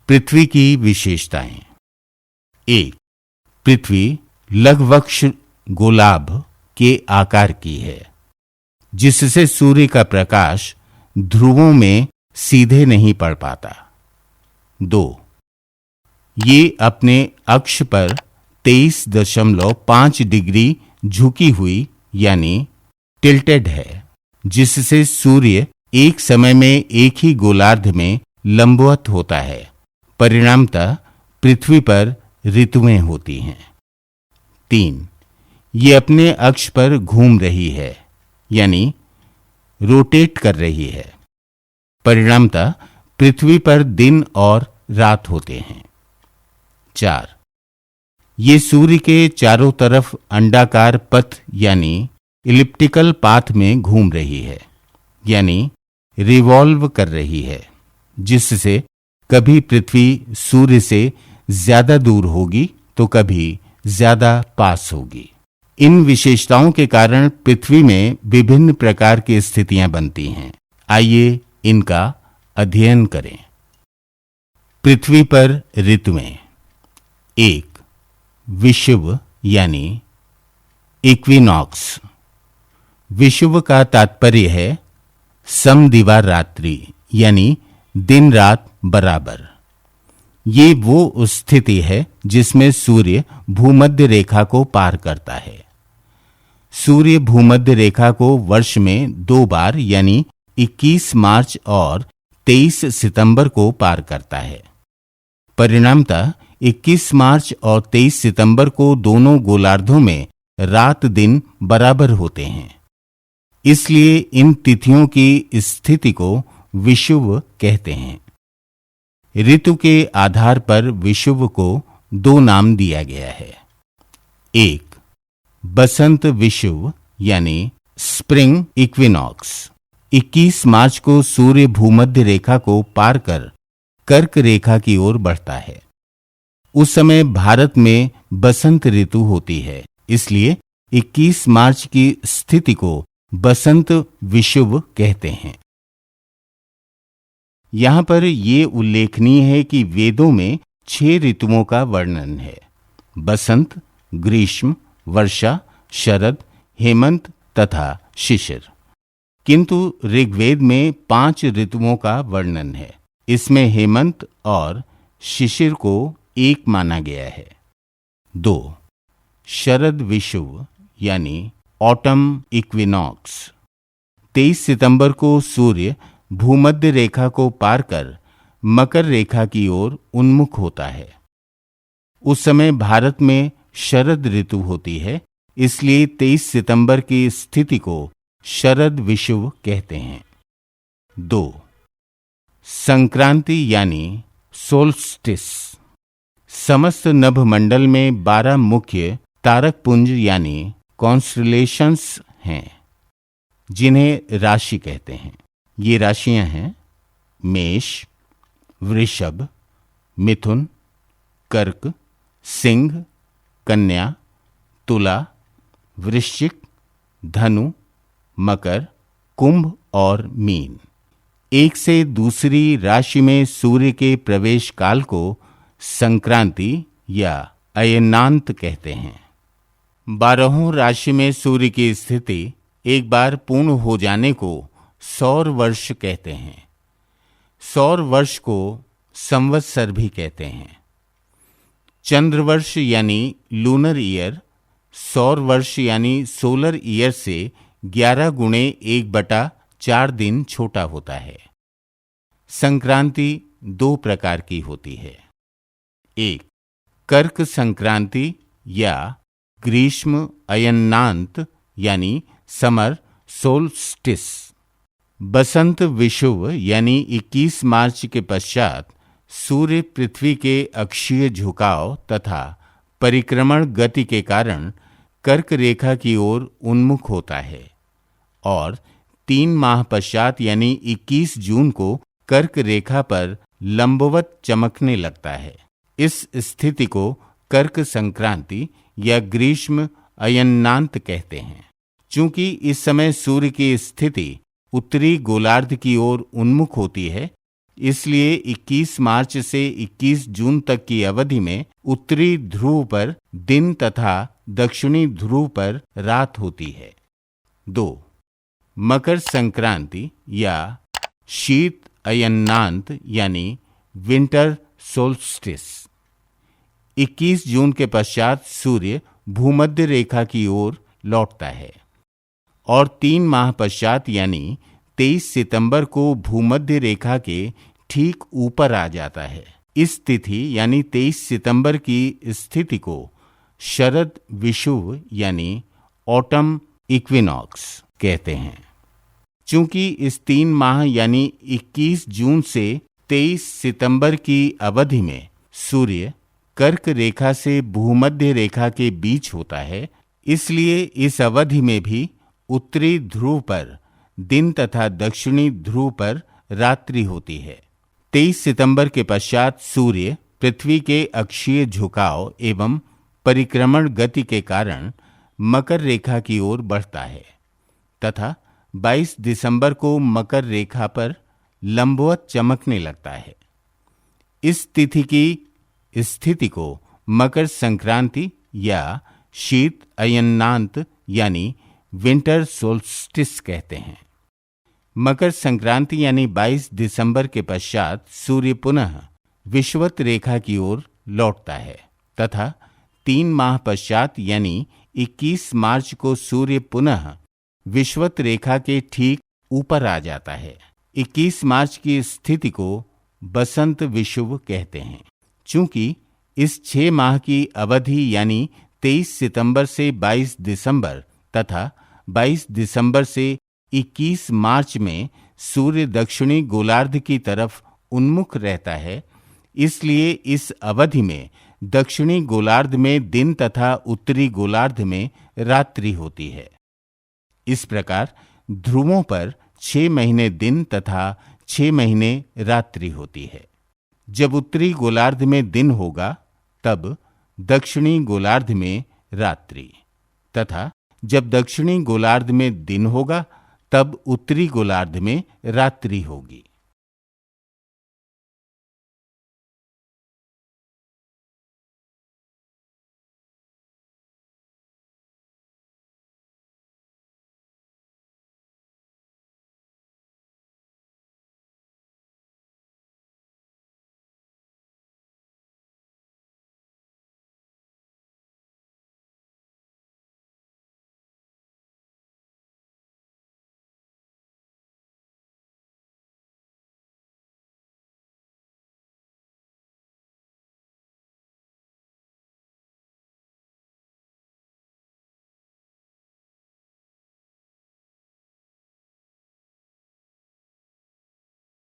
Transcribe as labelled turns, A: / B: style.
A: पृथ्वी की विशेषताएं। 1. पृथ्वी लघुवक्ष गोलाभ के आकार की है, जिससे सूर्य का प्रकाश ध्रुवों में सीधे नहीं पड़ पाता। 2. ये अपने अक्ष पर 23.5 डिग्री झुकी हुई यानी टिल्टेड है, जिससे सूर्य एक समय में एक ही गोलार्ध में लंबवत होता है। परिणामतः पृथ्वी पर ऋतुएं होती हैं। 3. ये अपने अक्ष पर घूम रही है यानी रोटेट कर रही है। परिणामतः पृथ्वी पर दिन और रात होते हैं। 4. ये सूर्य के चारों तरफ अंडाकार पथ यानी इलिप्टिकल पाथ में घूम रही है यानी रिवॉल्व कर रही है, जिससे कभी पृथ्वी सूर्य से ज्यादा दूर होगी तो कभी ज्यादा पास होगी। इन विशेषताओं के कारण पृथ्वी में विभिन्न प्रकार की स्थितियां बनती हैं। आइए इनका अध्ययन करें। पृथ्वी पर ऋतुएं। 1. विषुव यानी इक्विनॉक्स। विषुव का तात्पर्य है समदिवा रात्रि यानी दिन रात बराबर। ये वो स्थिति है जिसमें सूर्य भूमध्य रेखा को पार करता है। सूर्य भूमध्य रेखा को वर्ष में 2 बार यानी 21 मार्च और 23 सितंबर को पार करता है। परिणामतः 21 मार्च और 23 सितंबर को दोनों गोलार्धों में रात दिन बराबर होते हैं। इसलिए इन तिथियों की स्थिति को विषुव कहते हैं। ऋतु के आधार पर विषुव को 2 नाम दिया गया है। 1. बसंत विषुव यानी स्प्रिंग इक्विनॉक्स। 21 मार्च को सूर्य भूमध्य रेखा को पार कर कर्क रेखा की ओर बढ़ता है। उस समय भारत में बसंत ऋतु होती है, इसलिए 21 मार्च की स्थिति को बसंत विषुव कहते हैं। यहां पर यह उल्लेखनीय है कि वेदों में 6 ऋतुओं का वर्णन है: बसंत, ग्रीष्म, वर्षा, शरद, हेमंत तथा शिशिर। किंतु ऋग्वेद में 5 ऋतुओं का वर्णन है। इसमें हेमंत और शिशिर को एक माना गया है। 2. शरद विषुव यानी ऑटम इक्विनॉक्स। 23 सितंबर को सूर्य भूमध्य रेखा को पार कर मकर रेखा की ओर उन्मुख होता है। उस समय भारत में शरद ऋतु होती है, इसलिए 23 सितंबर की स्थिति को शरद विषुव कहते हैं। 2. संक्रांति यानी सोल्स्टिस। समस्त नभमंडल में 12 मुख्य तारकपुंज यानी कॉन्स्टलेशंस हैं, जिन्हें राशि कहते हैं। ये राशियां हैं मेष, वृषभ, मिथुन, कर्क, सिंह, कन्या, तुला, वृश्चिक, धनु, मकर, कुंभ और मीन। एक से दूसरी राशि में सूर्य के प्रवेश काल को संक्रांति या अयनांत कहते हैं। 12 राशि में सूर्य की स्थिति एक बार पूर्ण हो जाने को सौर वर्ष कहते हैं। सौर वर्ष को संवत्सर भी कहते हैं। चंद्रवर्ष यानी लूनर ईयर सौर वर्ष यानी सोलर ईयर से 11 गुणे 1/4 दिन छोटा होता है। संक्रांति 2 प्रकार की होती है। 1. कर्क संक्रांति या ग्रीष्म अयनांत यानी समर सोल्स्टिस। बसंत विषुव यानी 21 मार्च के पश्चात सूर्य पृथ्वी के अक्षीय झुकाव तथा परिक्रमण गति के कारण कर्क रेखा की ओर उन्मुख होता है और 3 माह पश्चात यानी 21 जून को कर्क रेखा पर लंबवत चमकने लगता है। इस स्थिति को कर्क संक्रांति या ग्रीष्म अयनांत कहते हैं। चूंकि इस समय सूर्य की स्थिति उत्तरी गोलार्ध की ओर उन्मुख होती है, इसलिए 21 मार्च से 21 जून तक की अवधि में उत्तरी ध्रुव पर दिन तथा दक्षिणी ध्रुव पर रात होती है। 2. मकर संक्रांति या शीत अयनांत यानी विंटर सोल्स्टिस। 21 जून के पश्चात सूर्य भूमध्य रेखा की ओर लौटता है और 3 माह पश्चात यानी 23 सितंबर को भूमध्य रेखा के ठीक ऊपर आ जाता है। इस तिथि यानी 23 सितंबर की स्थिति को शरद विषुव यानी ऑटम इक्विनॉक्स कहते हैं। चूंकि इस 3 माह यानी 21 जून से 23 सितंबर की अवधि में सूर्य कर्क रेखा से भूमध्य रेखा के बीच होता है, इसलिए इस अवधि में भी उत्तरी ध्रुव पर दिन तथा दक्षिणी ध्रुव पर रात्रि होती है। 23 सितंबर के पश्चात सूर्य पृथ्वी के अक्षीय झुकाव एवं परिक्रमण गति के कारण मकर रेखा की ओर बढ़ता है तथा 22 दिसंबर को मकर रेखा पर लंबवत चमकने लगता है। इस तिथि की स्थिति को मकर संक्रांति या शीत अयनांत यानी विंटर सोल्स्टिस कहते हैं। मकर संक्रांति यानी 22 दिसंबर के पश्चात सूर्य पुनः विषुवत रेखा की ओर लौटता है तथा 3 माह पश्चात यानी 21 मार्च को सूर्य पुनः विषुवत रेखा के ठीक ऊपर आ जाता है। 21 मार्च की स्थिति को बसंत विषुव कहते हैं। चूंकि इस 6 माह की अवधि यानी 23 सितंबर से 22 दिसंबर तथा 22 दिसंबर से 21 मार्च में सूर्य दक्षिणी गोलार्ध की तरफ उन्मुख रहता है, इसलिए इस अवधि में दक्षिणी गोलार्ध में दिन तथा उत्तरी गोलार्ध में रात्रि होती है। इस प्रकार ध्रुवों पर 6 महीने दिन तथा 6 महीने रात्रि होती है। जब उत्तरी गोलार्ध में दिन होगा तब दक्षिणी गोलार्ध में रात्रि, तथा जब दक्षिणी गोलार्ध में दिन होगा तब उत्तरी गोलार्ध में रात्रि होगी।